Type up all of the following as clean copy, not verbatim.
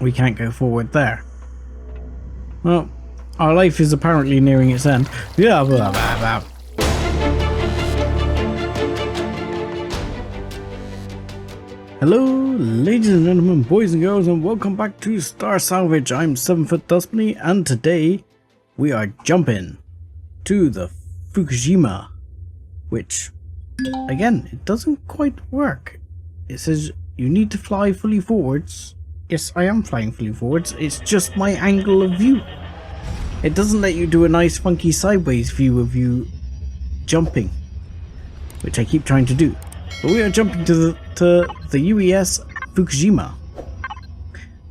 we can't go forward there. Well, our life is apparently nearing its end. Yeah, blah, blah, blah. Hello, ladies and gentlemen, boys and girls, and welcome back to Star Salvage. I'm 7foot Dustbunny, and today we are jumping to the Fukushima, which, again, it doesn't quite work. It says you need to fly fully forwards. Yes, I am flying fully forwards. It's just my angle of view. It doesn't let you do a nice funky sideways view of you jumping, which I keep trying to do. But we are jumping to the UES Fukushima,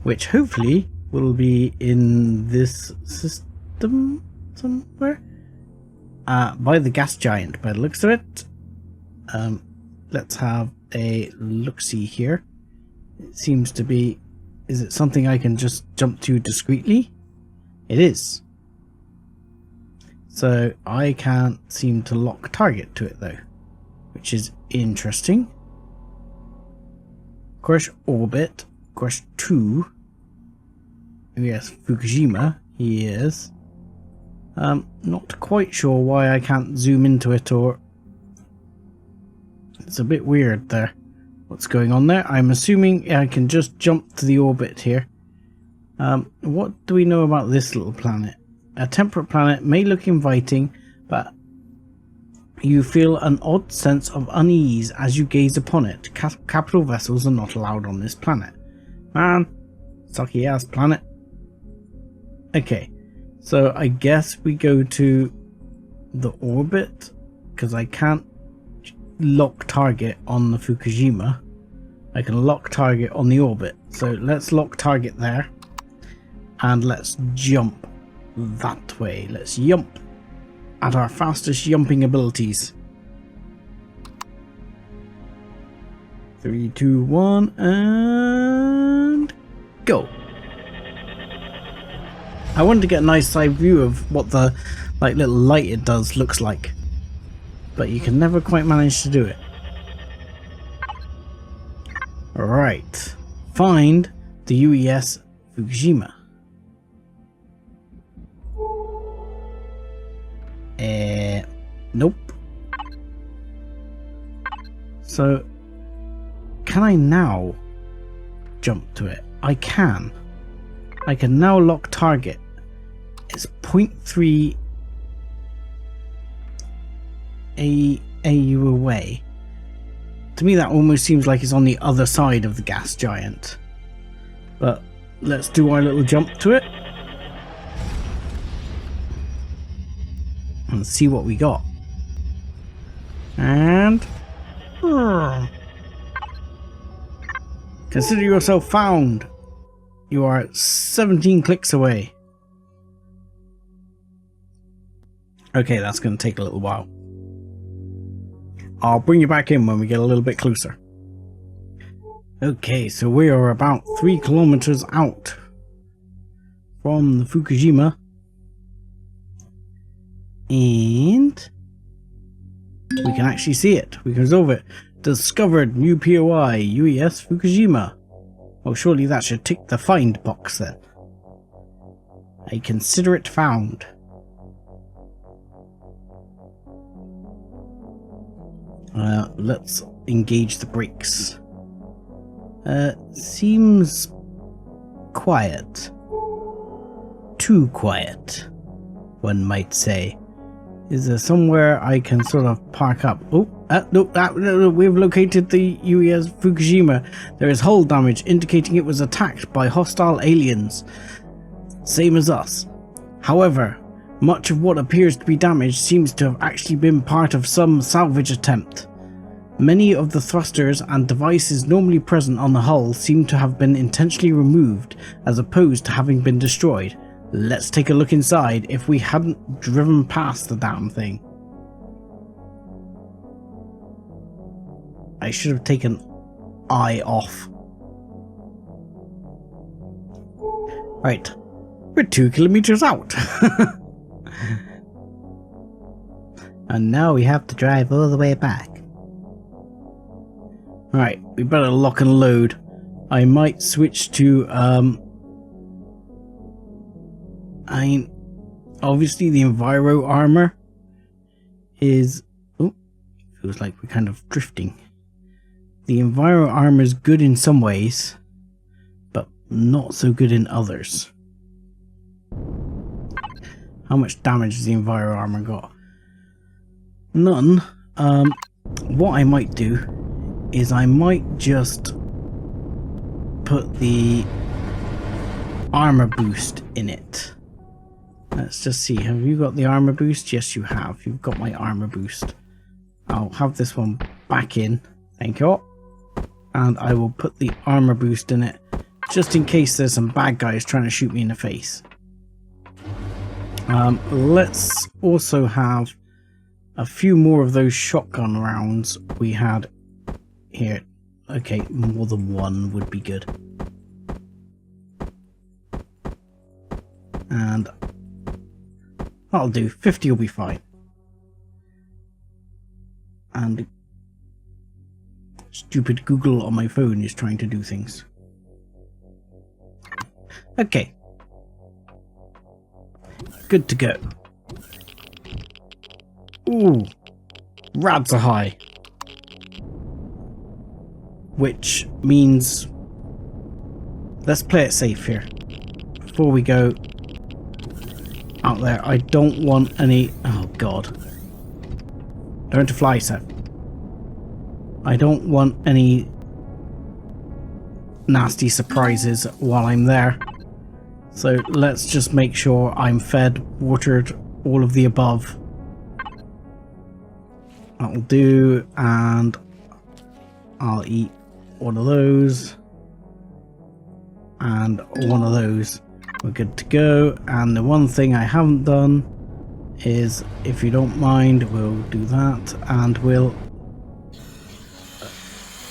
which hopefully will be in this system somewhere, by the gas giant by the looks of it. Let's have a look-see here. It seems to be, is it something I can just jump to discreetly? It is. So I can't seem to lock target to it though, which is interesting. Course orbit, course 2. Yes, Fukushima, he is. Not quite sure why I can't zoom into it, or it's a bit weird there. What's going on there? I'm assuming I can just jump to the orbit here. What do we know about this little planet? A temperate planet may look inviting, but you feel an odd sense of unease as you gaze upon it. Capital vessels are not allowed on this planet. Man, sucky ass planet. Okay, so I guess we go to the orbit, because I can't lock target on the Fukushima. I can lock target on the orbit. So let's lock target there, and let's jump that way. Let's jump at our fastest jumping abilities. 3, 2, 1, and go. I wanted to get a nice side view of what the little light it does looks like, but you can never quite manage to do it. Alright, find the UES Fukushima. Nope. So, can I now jump to it? I can. I can now lock target. It's 0.3 AU away. To me that almost seems like it's on the other side of the gas giant. But let's do our little jump to it and see what we got. And consider yourself found. You are 17 clicks away. Okay, that's going to take a little while. I'll bring you back in when we get a little bit closer. Okay, so we are about 3 kilometers out from the Fukushima. And we can actually see it. We can resolve it. Discovered new POI, UES Fukushima. Well, surely that should tick the find box then. I consider it found. Let's engage the brakes. Seems quiet. Too quiet, one might say. Is there somewhere I can sort of park up? Oh, no, we've located the UES Fukushima. There is hull damage indicating it was attacked by hostile aliens, same as us. However, much of what appears to be damaged seems to have actually been part of some salvage attempt. Many of the thrusters and devices normally present on the hull seem to have been intentionally removed as opposed to having been destroyed. Let's take a look inside if we hadn't driven past the damn thing. I should have taken eye off. Right, we're 2 kilometers out. And now we have to drive all the way back. Right, we better lock and load. I might switch to I mean, obviously the Enviro armor is... Oh, feels like we're kind of drifting. The Enviro armor is good in some ways, but not so good in others. How much damage has the Enviro armor got? None. What I might do is I might just put the armor boost in it. Let's just see. Have you got the armor boost? Yes, you have. You've got my armor boost. I'll have this one back in. Thank you. And I will put the armor boost in it just in case there's some bad guys trying to shoot me in the face. Let's also have a few more of those shotgun rounds we had here. Okay, more than one would be good. And that'll do. 50 will be fine. And stupid Google on my phone is trying to do things. Okay. Good to go. Ooh. Rads are high. Which means... let's play it safe here. Before we go out there, I don't want any... oh god. Learn to fly, Seth. I don't want any nasty surprises while I'm there. So let's just make sure I'm fed, watered, all of the above. That'll do, and I'll eat one of those and one of those. We're good to go. And the one thing I haven't done is, if you don't mind, we'll do that and we'll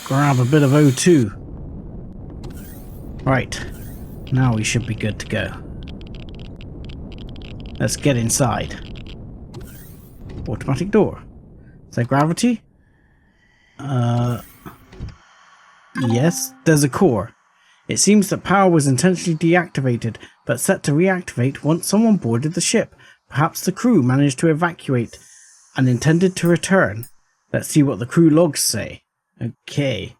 grab a bit of O2. Right, now we should be good to go. Let's get inside. Automatic door. Is that gravity? Yes, there's a core. It seems that power was intentionally deactivated, but set to reactivate once someone boarded the ship. Perhaps the crew managed to evacuate and intended to return. Let's see what the crew logs say. Okay.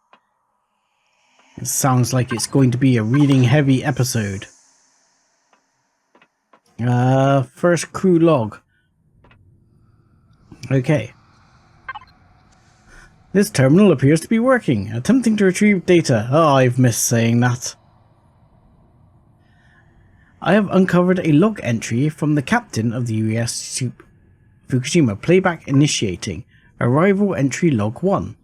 It sounds like it's going to be a reading heavy episode. First crew log. Okay. This terminal appears to be working. Attempting to retrieve data. Oh, I've missed saying that. I have uncovered a log entry from the captain of the UES Fukushima. Playback initiating. Arrival entry log 1.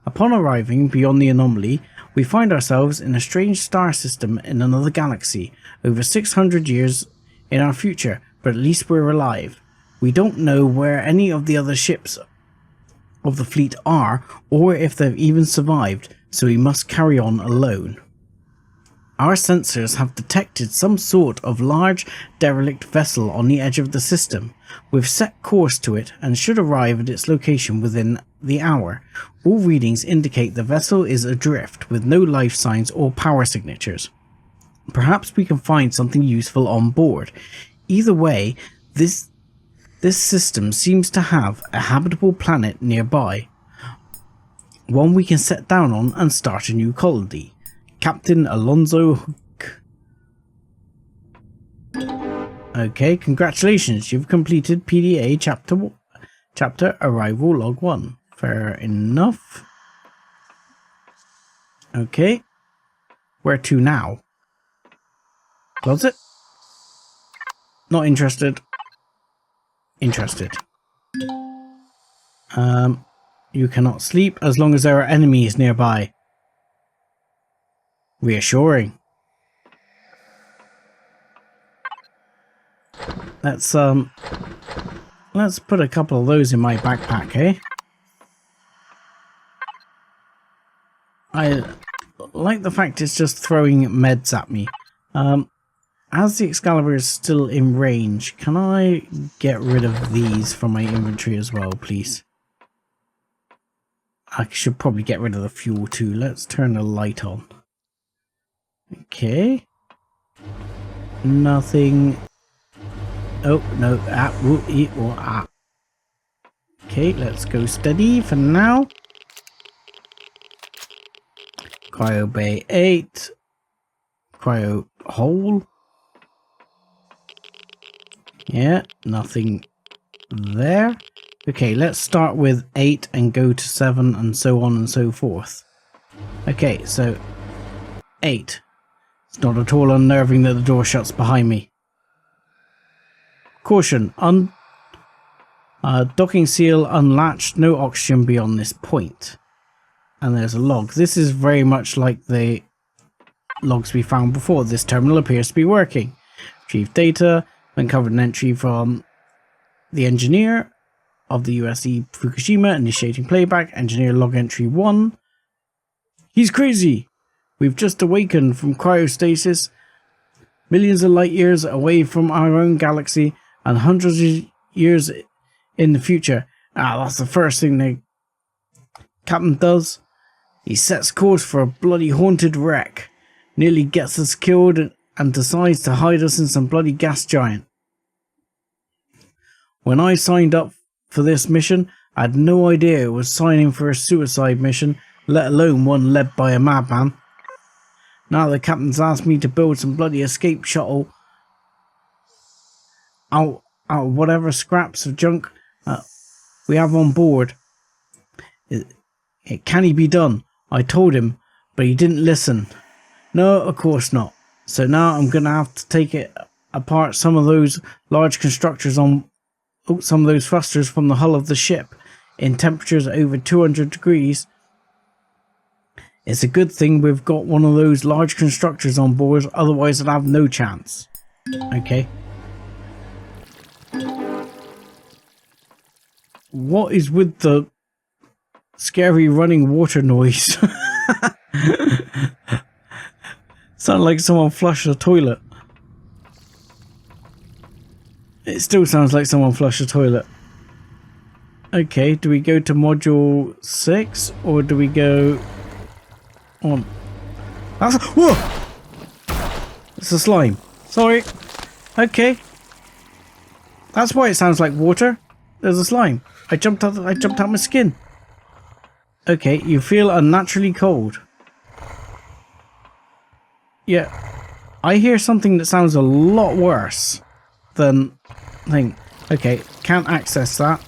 Upon arriving beyond the anomaly, we find ourselves in a strange star system in another galaxy, over 600 years in our future, but at least we're alive. We don't know where any of the other ships of the fleet are, or if they've even survived, so we must carry on alone. Our sensors have detected some sort of large derelict vessel on the edge of the system. We've set course to it and should arrive at its location within the hour. All readings indicate the vessel is adrift with no life signs or power signatures. Perhaps we can find something useful on board. Either way, this system seems to have a habitable planet nearby. One we can set down on and start a new colony. Captain Alonso Hook. Okay, congratulations, you've completed PDA chapter Arrival Log 1. Fair enough. Okay. Where to now? Close it? Not interested. Interested. You cannot sleep as long as there are enemies nearby. Reassuring. Let's put a couple of those in my backpack, eh? I like the fact it's just throwing meds at me. As the Excalibur is still in range, can I get rid of these from my inventory as well, please? I should probably get rid of the fuel too. Let's turn the light on. Okay. Nothing Oh, no. Okay, let's go steady for now. Cryo Bay 8. Cryo hole. Yeah, nothing there. Okay, let's start with 8 and go to 7 and so on and so forth. Okay, so 8. It's not at all unnerving that the door shuts behind me. Caution, docking seal unlatched, no oxygen beyond this point. And there's a log. This is very much like the logs we found before. This terminal appears to be working. Retrieve data, uncovered an entry from the engineer of the USE Fukushima initiating playback. Engineer log entry 1. He's crazy! We've just awakened from cryostasis, millions of light years away from our own galaxy and hundreds of years in the future. That's the first thing the captain does. He sets course for a bloody haunted wreck, nearly gets us killed and decides to hide us in some bloody gas giant. When I signed up for this mission, I had no idea it was signing for a suicide mission, let alone one led by a madman. Now the captain's asked me to build some bloody escape shuttle out of whatever scraps of junk we have on board. It can be done. I told him, but he didn't listen. No, of course not. So now I'm going to have to take it apart some of those large constructors on some of those thrusters from the hull of the ship in temperatures over 200 degrees. It's a good thing we've got one of those large constructors on board, otherwise I'd have no chance. Okay. What is with the scary running water noise? Sound like someone flushed a toilet. It still sounds like someone flushed a toilet. Okay, do we go to module 6 or do we go on? That's whoa! It's a slime. Sorry. Okay. That's why it sounds like water. There's a slime. I jumped out my skin. Okay, you feel unnaturally cold. Yeah. I hear something that sounds a lot worse than thing. Okay, can't access that.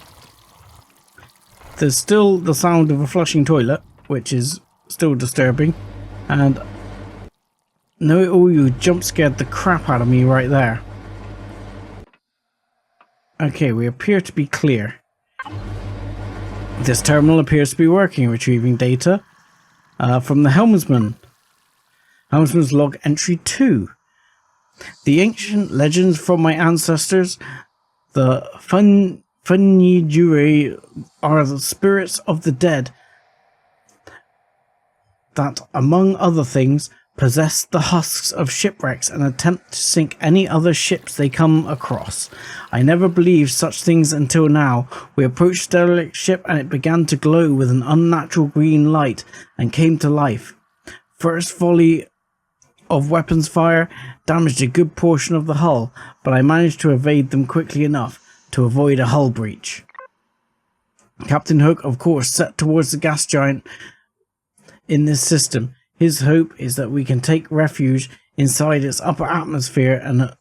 There's still the sound of a flushing toilet, which is still disturbing. And KnowItAll, you jump scared the crap out of me right there. Okay, we appear to be clear. This terminal appears to be working, retrieving data from the helmsman. Helmsman's log entry 2. The ancient legends from my ancestors, the Fungi are the spirits of the dead that, among other things, possess the husks of shipwrecks and attempt to sink any other ships they come across. I never believed such things until now. We approached the derelict ship and it began to glow with an unnatural green light and came to life. First volley of weapons fire damaged a good portion of the hull, but I managed to evade them quickly enough to avoid a hull breach. Captain Hook, of course, set towards the gas giant in this system. His hope is that we can take refuge inside its upper atmosphere and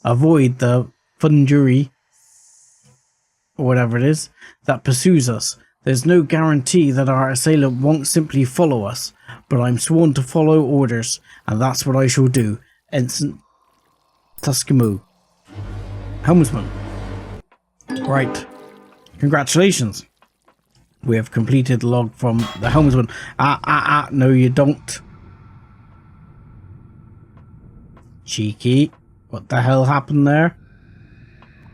avoid the Fungi, or whatever it is, that pursues us. There's no guarantee that our assailant won't simply follow us, but I'm sworn to follow orders, and that's what I shall do. Ensign Tuskimu. Helmsman. Right. Congratulations. We have completed the log from the helmsman. No you don't. Cheeky. What the hell happened there?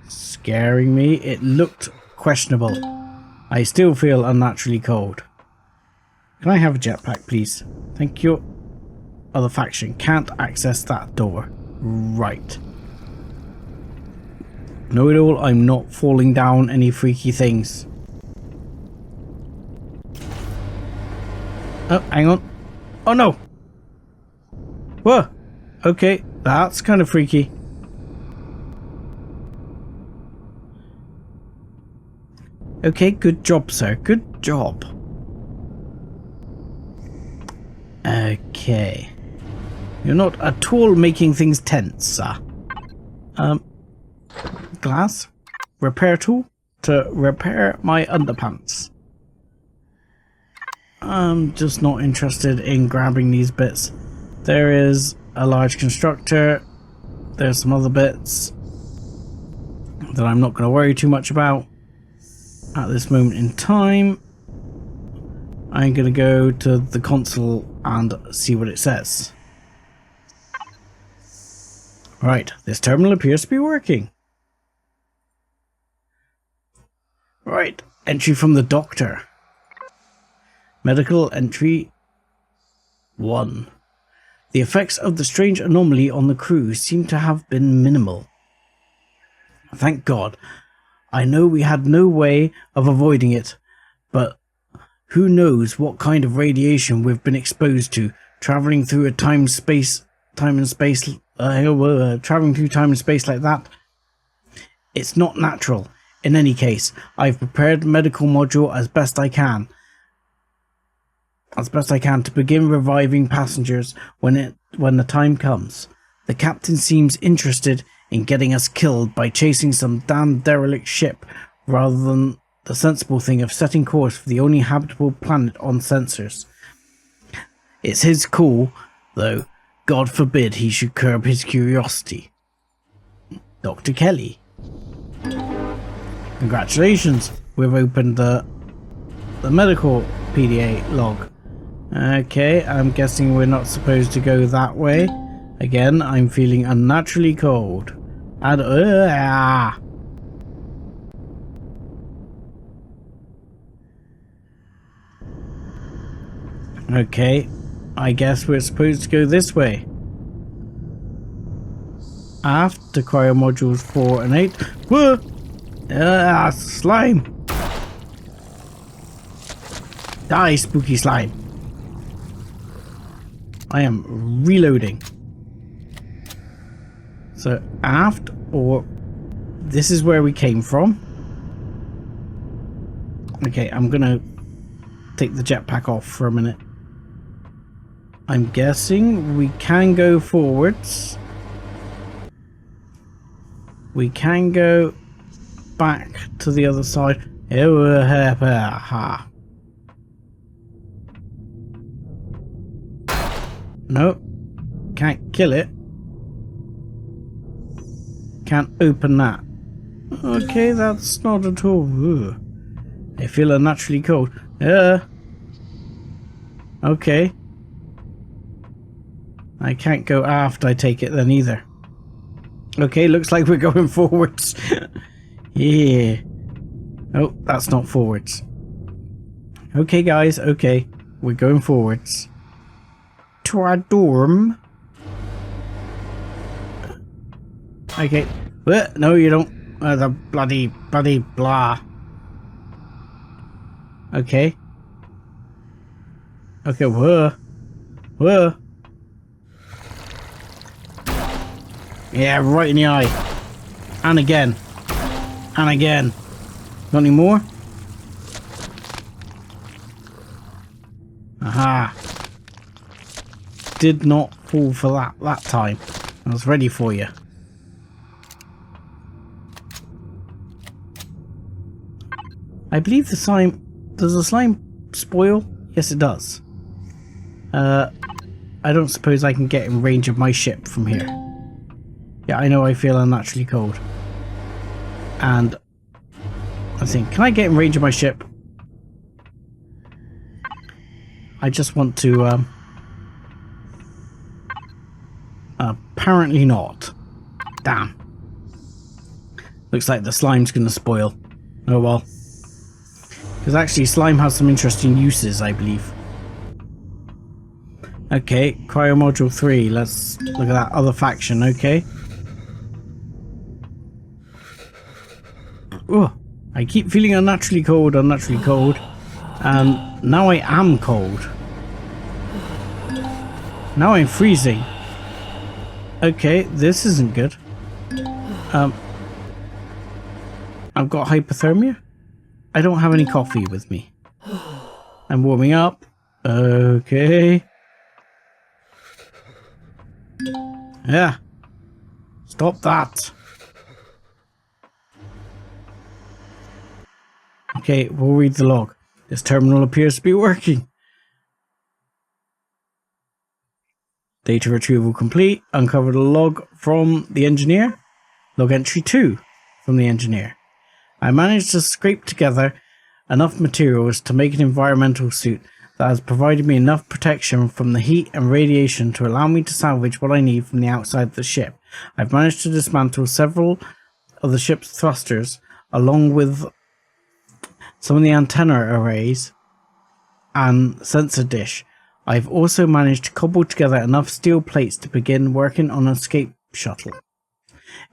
Scaring me. It looked questionable. I still feel unnaturally cold. Can I have a jetpack, please? Thank you. Other faction. Can't access that door. Right. KnowItAll, I'm not falling down any freaky things. Oh, hang on. Oh no! Whoa! Okay, that's kind of freaky. Okay, good job, sir. Good job. Okay. You're not at all making things tense, sir. Glass? Repair tool? To repair my underpants. I'm just not interested in grabbing these bits. There is a large constructor. There's some other bits that I'm not going to worry too much about at this moment in time. I'm going to go to the console and see what it says. Right, this terminal appears to be working. Right, entry from the doctor. Medical entry 1. The effects of the strange anomaly on the crew seem to have been minimal. Thank God. I know we had no way of avoiding it, but who knows what kind of radiation we've been exposed to, traveling through time and space like that. It's not natural. In any case, I've prepared the medical module as best I can to begin reviving passengers when the time comes. The captain seems interested in getting us killed by chasing some damn derelict ship rather than the sensible thing of setting course for the only habitable planet on sensors. It's his call, though. God forbid he should curb his curiosity. Dr. Kelly. Congratulations, we've opened the medical PDA log. Okay, I'm guessing we're not supposed to go that way. Again, I'm feeling unnaturally cold. And okay, I guess we're supposed to go this way. After cryo modules 4 and 8. Whoa! Slime! Die, spooky slime! I am reloading. So, aft, or this is where we came from. Okay, I'm gonna take the jetpack off for a minute. I'm guessing we can go forwards. We can go back to the other side. Nope. Can't kill it. Can't open that. Okay, that's not at all. Ugh. I feel unnaturally cold. Okay. I can't go aft, I take it then either. Okay, looks like we're going forwards. Yeah. Oh, that's not forwards. Okay, guys, okay. We're going forwards. To our dorm. Okay. No, you don't. The bloody blah. Okay. Okay, whoa. Yeah, right in the eye. And again. And again. Got any more? Aha. Did not fall for that time. I was ready for you. I believe the slime... Does the slime spoil? Yes, it does. I don't suppose I can get in range of my ship from here. Yeah, I know I feel unnaturally cold. And I think, can I get in range of my ship? I just want to, apparently not. Damn. Looks like the slime's gonna spoil. Oh well. Because actually slime has some interesting uses, I believe. Okay, cryo module 3. Let's look at that other faction, okay? Oh, I keep feeling unnaturally cold. And now I am cold. Now I'm freezing. Okay, this isn't good. I've got hypothermia. I don't have any coffee with me. I'm warming up. Okay. Yeah. Stop that. Okay, we'll read the log. This terminal appears to be working. Data retrieval complete. Uncovered a log from the engineer. Log entry 2 from the engineer. I managed to scrape together enough materials to make an environmental suit that has provided me enough protection from the heat and radiation to allow me to salvage what I need from the outside of the ship. I've managed to dismantle several of the ship's thrusters, along with some of the antenna arrays and sensor dish. I've also managed to cobble together enough steel plates to begin working on an escape shuttle.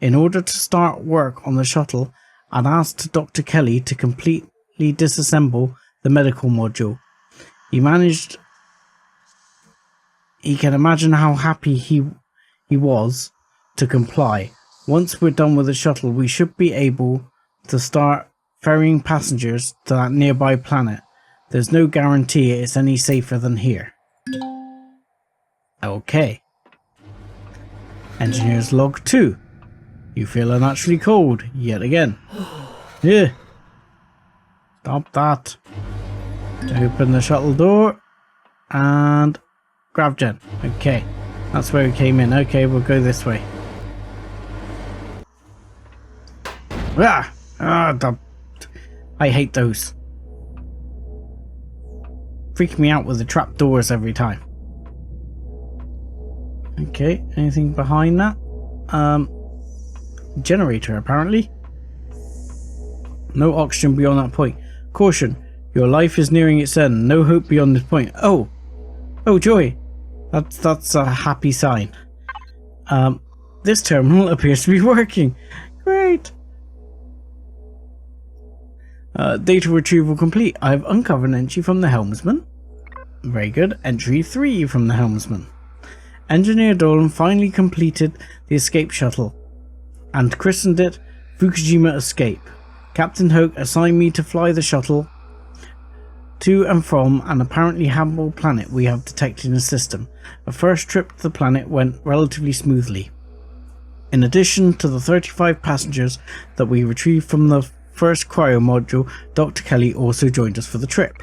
In order to start work on the shuttle, I'd asked Dr. Kelly to completely disassemble the medical module. He can imagine how happy he was to comply. Once we're done with the shuttle, we should be able to start ferrying passengers to that nearby planet. There's no guarantee it's any safer than here. Okay. Engineer's log 2. You feel unnaturally cold yet again. Yeah. Stop that. Open the shuttle door and grav gen. Okay. That's where we came in. Okay, we'll go this way. I hate those. Freak me out with the trap doors every time. Okay, anything behind that? Generator apparently. No oxygen beyond that point. Caution, your life is nearing its end. No hope beyond this point. Oh joy. That's a happy sign. This terminal appears to be working. Great. Data retrieval complete. I've uncovered an entry from the helmsman. Very good. Entry 3 from the helmsman. Engineer Dolan finally completed the escape shuttle and christened it Fukushima Escape. Captain Hoke assigned me to fly the shuttle to and from an apparently habitable planet we have detected in the system. The first trip to the planet went relatively smoothly. In addition to the 35 passengers that we retrieved from the first cryo module, Dr. Kelly also joined us for the trip.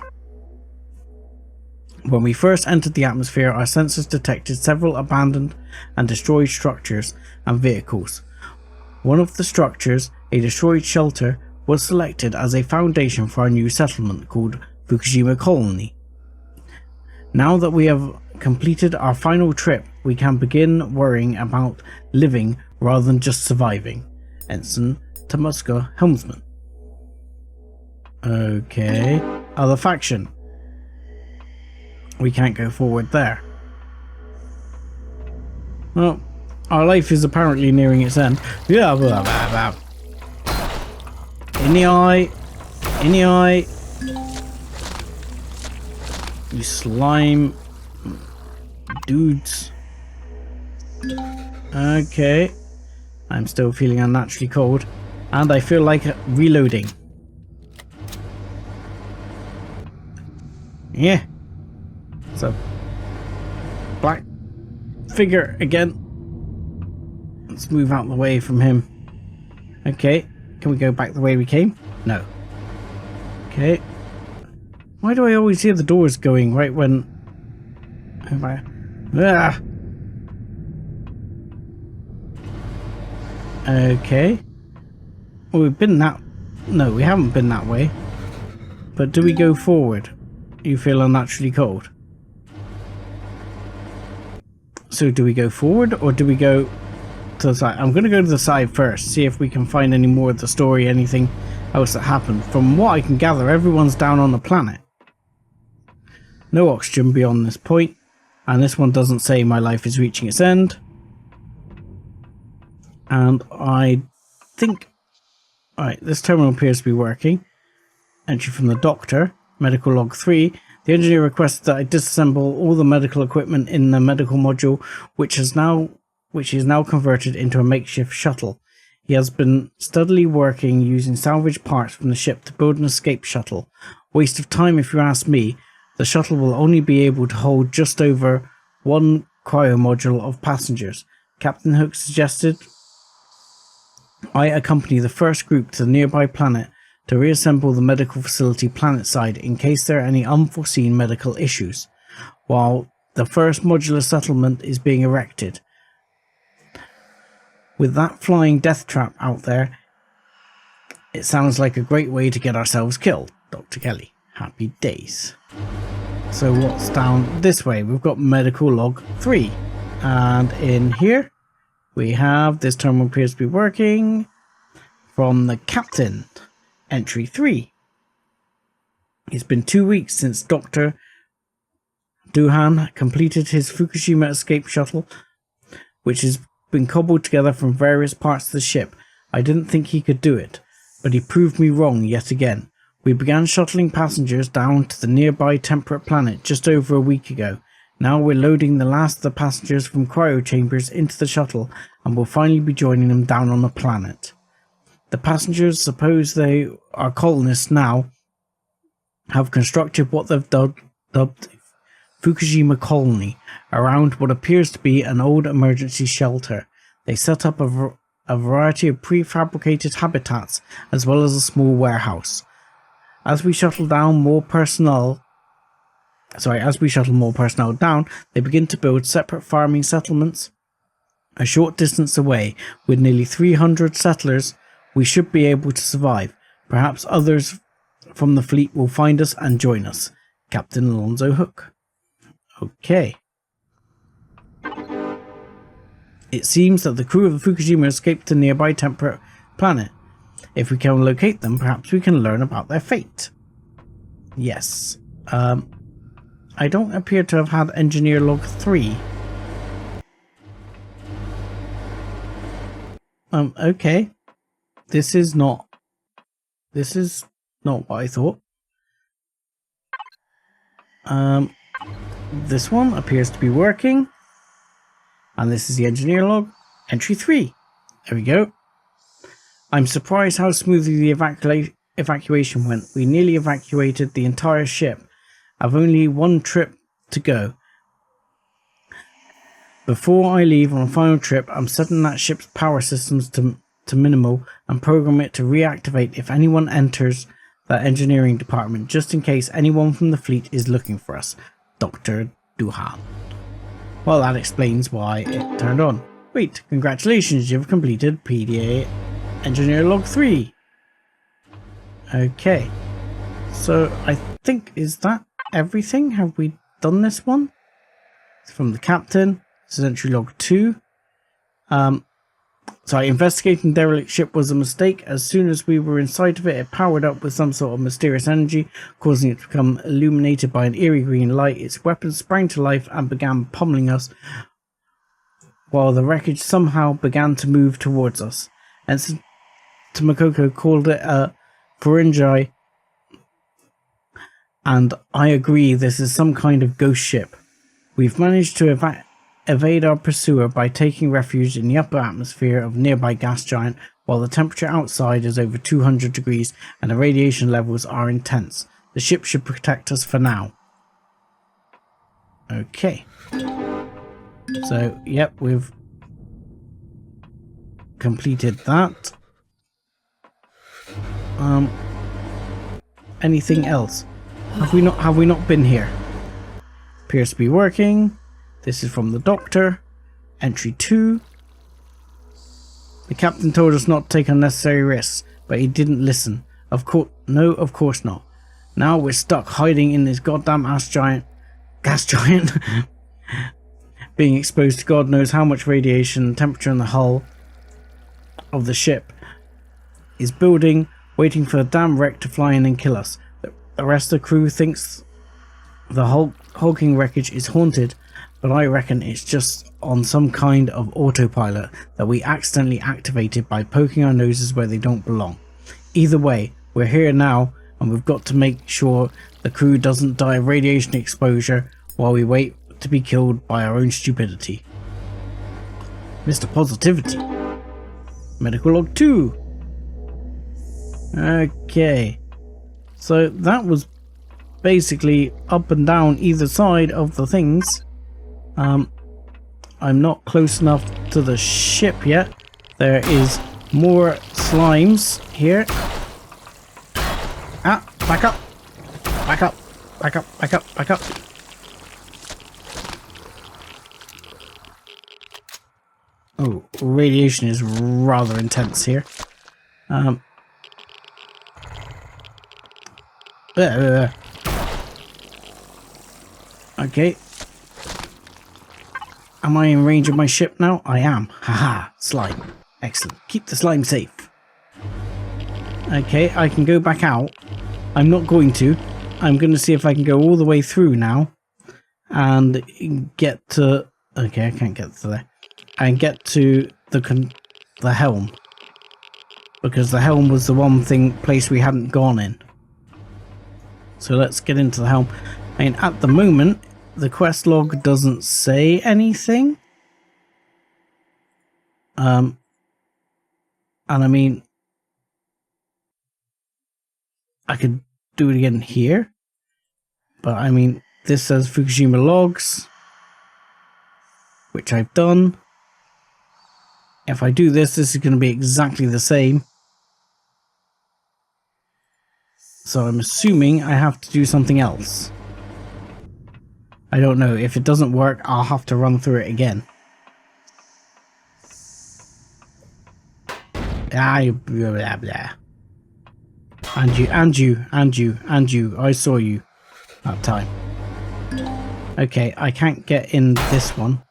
When we first entered the atmosphere, our sensors detected several abandoned and destroyed structures and vehicles. One of the structures, a destroyed shelter, was selected as a foundation for our new settlement called Fukushima Colony. Now that we have completed our final trip, we can begin worrying about living rather than just surviving. Ensign Tamuska Helmsman. Okay. Other faction. We can't go forward there. Well, our life is apparently nearing its end. Yeah, blah, blah, blah. In the eye. In the eye. You slime dudes. Okay. I'm still feeling unnaturally cold. And I feel like reloading. Yeah. So, black figure again. Let's move out the way from him. Okay. Can we go back the way we came? No. Okay. Why do I always hear the doors going right when... Ah. Okay. Well, we've been that... No, we haven't been that way. But do we go forward? You feel unnaturally cold. So do we go forward or do we go to the side? I'm going to go to the side first, see if we can find any more of the story, anything else that happened. From what I can gather, everyone's down on the planet. No oxygen beyond this point, and this one doesn't say my life is reaching its end. And I think... Alright, this terminal appears to be working. Entry from the doctor, medical log 3. The engineer requested that I disassemble all the medical equipment in the medical module, which is now converted into a makeshift shuttle. He has been steadily working using salvage parts from the ship to build an escape shuttle. Waste of time if you ask me. The shuttle will only be able to hold just over one cryo module of passengers. Captain Hook suggested I accompany the first group to the nearby planet to reassemble the medical facility planetside in case there are any unforeseen medical issues, while the first modular settlement is being erected. With that flying death trap out there, it sounds like a great way to get ourselves killed. Dr. Kelly, happy days. So what's down this way? We've got medical log 3. And in here, we have this terminal appears to be working from the captain. Entry 3. It's been 2 weeks since Dr. Duhan completed his Fukushima escape shuttle, which has been cobbled together from various parts of the ship. I didn't think he could do it, but he proved me wrong yet again. We began shuttling passengers down to the nearby temperate planet just over a week ago. Now we're loading the last of the passengers from cryo chambers into the shuttle, and we'll finally be joining them down on the planet. The passengers, suppose they are colonists now, have constructed what they've dubbed Fukushima Colony around what appears to be an old emergency shelter. They set up a variety of prefabricated habitats as well as a small warehouse. As we shuttle more personnel down, they begin to build separate farming settlements a short distance away. With nearly 300 settlers, we should be able to survive. Perhaps others from the fleet will find us and join us. Captain Alonzo Hook. Okay. It seems that the crew of the Fukushima escaped to a nearby temperate planet. If we can locate them, perhaps we can learn about their fate. Yes. I don't appear to have had Engineer Log 3. Okay. This is not what I thought. This one appears to be working. And this is the engineer log. Entry 3. There we go. I'm surprised how smoothly the evacuation went. We nearly evacuated the entire ship. I've only one trip to go. Before I leave on a final trip, I'm setting that ship's power systems to minimal and program it to reactivate if anyone enters that engineering department, just in case anyone from the fleet is looking for us. Dr. Duhan. Well, that explains why it turned on. Wait, congratulations, you've completed PDA Engineer Log 3. Okay. So, I think, is that everything? Have we done this one? It's from the captain. This is Entry Log 2. Sorry, investigating the derelict ship was a mistake. As soon as we were inside of it, it powered up with some sort of mysterious energy, causing it to become illuminated by an eerie green light. Its weapons sprang to life and began pummeling us, while the wreckage somehow began to move towards us. Ensign Makoko called it a Ferengi, and I agree this is some kind of ghost ship. We've managed to evade our pursuer by taking refuge in the upper atmosphere of nearby gas giant, while the temperature outside is over 200 degrees and the radiation levels are intense. The ship should protect us for now. Okay. So, yep, we've completed that. Anything else? Have we not been here? Appears to be working. This is from the doctor. Entry 2. The captain told us not to take unnecessary risks, but he didn't listen. Of course not. Now we're stuck hiding in this goddamn gas giant, being exposed to God knows how much radiation and temperature in the hull of the ship is building, waiting for the damn wreck to fly in and kill us. The rest of the crew thinks the hulking wreckage is haunted, but I reckon it's just on some kind of autopilot that we accidentally activated by poking our noses where they don't belong. Either way, we're here now, and we've got to make sure the crew doesn't die of radiation exposure while we wait to be killed by our own stupidity. Mr. Positivity. Medical log 2. Okay. So that was basically up and down either side of the things. I'm not close enough to the ship yet. There is more slimes here. Ah, back up. Back up. Back up. Back up. Back up. Oh, radiation is rather intense here. Okay. Am I in range of my ship now? I am. Haha, slime. Excellent. Keep the slime safe. Okay, I can go back out. I'm not going to. I'm going to see if I can go all the way through now and get to... Okay, I can't get to there. And get to the helm. Because the helm was the one place we hadn't gone in. So let's get into the helm. I mean, at the moment, the quest log doesn't say anything. And I mean, I could do it again here. But I mean, this says Fukushima logs, which I've done. If I do this, this is going to be exactly the same. So I'm assuming I have to do something else. I don't know. If it doesn't work, I'll have to run through it again. Blah, blah, blah. And you. I saw you that time. Okay, I can't get in this one.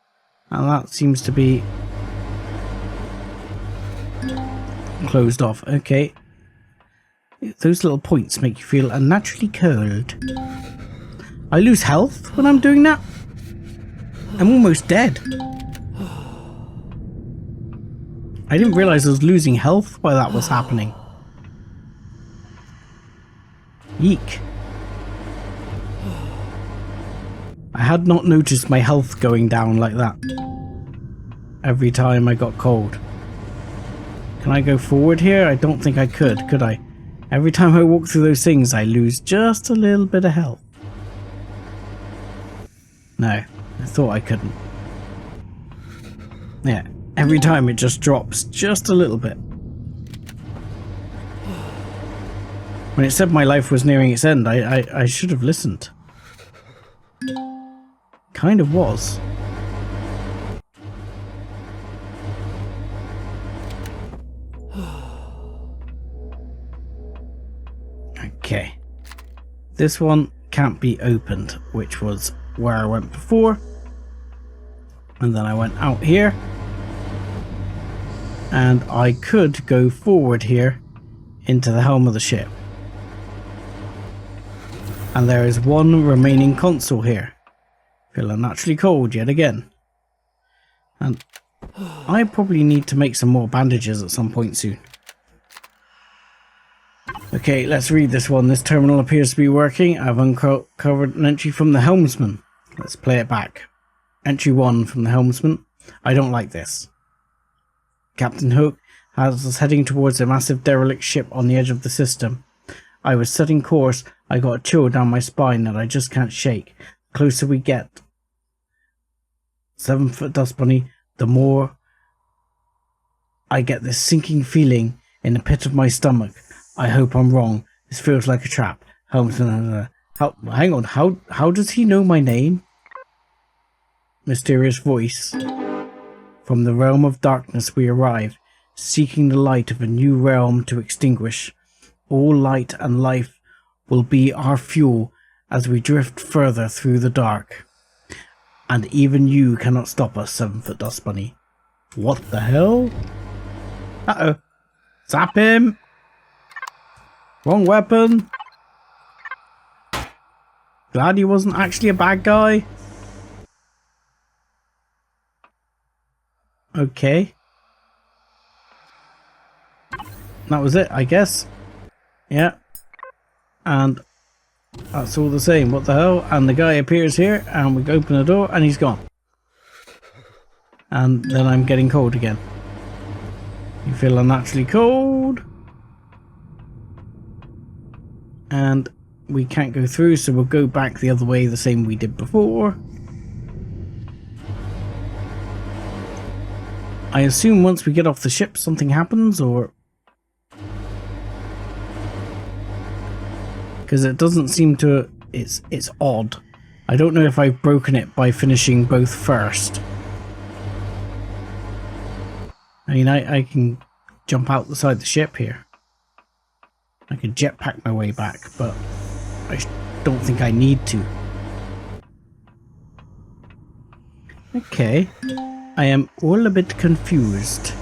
And that seems to be closed off. Okay. Those little points make you feel unnaturally cold. I lose health when I'm doing that? I'm almost dead. I didn't realize I was losing health while that was happening. Yeek. I had not noticed my health going down like that every time I got cold. Can I go forward here? I don't think I could I? Every time I walk through those things, I lose just a little bit of health. No, I thought I couldn't. Yeah, every time it just drops just a little bit. When it said my life was nearing its end, I should have listened. Kind of was. Okay. This one can't be opened, which was where I went before. And then I went out here. And I could go forward here into the helm of the ship. And there is one remaining console here. Feel unnaturally cold yet again. And I probably need to make some more bandages at some point soon. Okay, let's read this one. This terminal appears to be working. I've uncovered an entry from the helmsman. Let's play it back. Entry 1 from the helmsman. I don't like this. Captain Hook has us heading towards a massive derelict ship on the edge of the system. I was setting course. I got a chill down my spine that I just can't shake. The closer we get, 7-foot dust bunny, the more I get this sinking feeling in the pit of my stomach. I hope I'm wrong. This feels like a trap. Helmsman, hang on. How does he know my name? Mysterious voice. From the realm of darkness we arrive, seeking the light of a new realm to extinguish. All light and life will be our fuel as we drift further through the dark. And even you cannot stop us, 7-foot dust bunny. What the hell? Uh-oh. Zap him! Wrong weapon. Glad he wasn't actually a bad guy. Okay. That was it, I guess. Yeah. And that's all the same. What the hell? And the guy appears here and we open the door and he's gone. And then I'm getting cold again. You feel unnaturally cold. And we can't go through, so we'll go back the other way the same we did before. I assume once we get off the ship something happens, or... because it doesn't seem to... It's odd. I don't know if I've broken it by finishing both first. I mean, I can jump out the side of the ship here. I can jetpack my way back, but I don't think I need to. Okay. I am all a bit confused.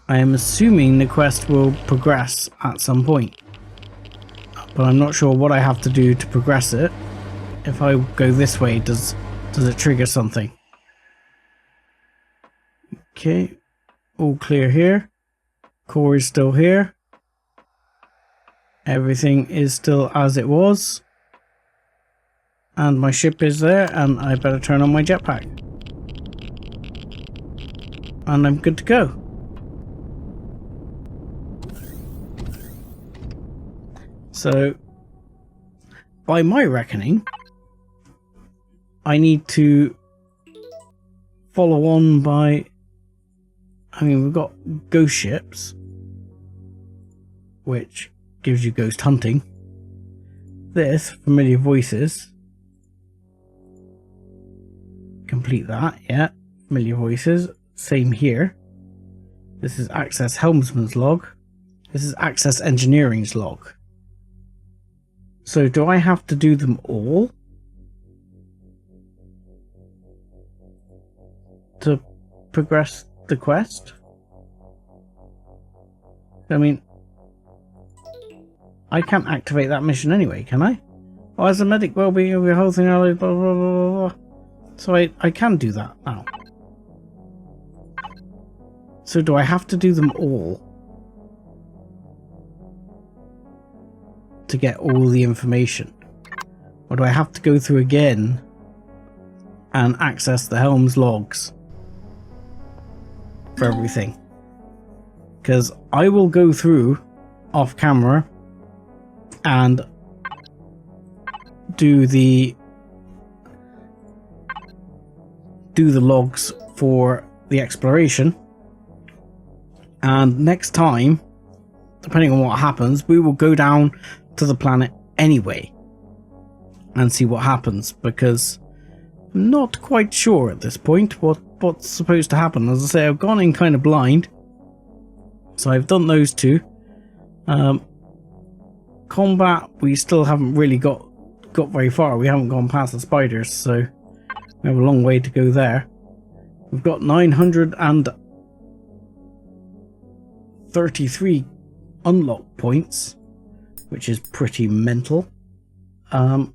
I am assuming the quest will progress at some point, but I'm not sure what I have to do to progress it. If I go this way, does it trigger something? Okay, all clear here. Core is still here. Everything is still as it was. And my ship is there, and I better turn on my jetpack. And I'm good to go. So, by my reckoning, I need to follow on by... I mean, we've got ghost ships, which gives you ghost hunting. This, familiar voices. Complete that, yeah. Familiar voices. Same here. This is access helmsman's log. This is access engineering's log. So do I have to do them all to progress the quest? I mean, I can't activate that mission anyway, can I? Oh, as a medic, well-being of your health and blah, blah, blah, blah, blah. So I can do that now. So do I have to do them all to get all the information? Or do I have to go through again and access the Helm's logs for everything? Because I will go through off camera and do the logs for the exploration, and next time, depending on what happens, we will go down to the planet anyway and see what happens, because I'm not quite sure at this point what's supposed to happen. As I say, I've gone in kind of blind, so I've done those two. Combat, we still haven't really got very far. We haven't gone past the spiders, so we have a long way to go there. We've got 933 unlock points, which is pretty mental. So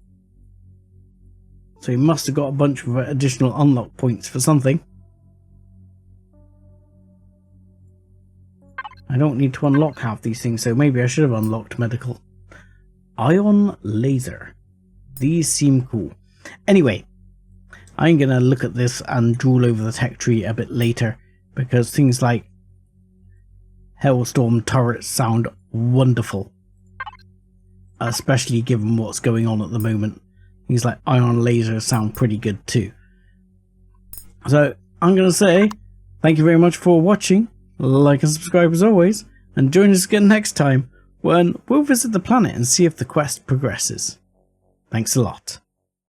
he must have got a bunch of additional unlock points for something. I don't need to unlock half these things, so maybe I should have unlocked medical. Ion laser. These seem cool. Anyway, I'm going to look at this and drool over the tech tree a bit later, because things like Hellstorm turrets sound wonderful, especially given what's going on at the moment. Things like ion lasers sound pretty good too. So I'm going to say thank you very much for watching. Like and subscribe as always, and join us again next time when we'll visit the planet and see if the quest progresses. Thanks a lot.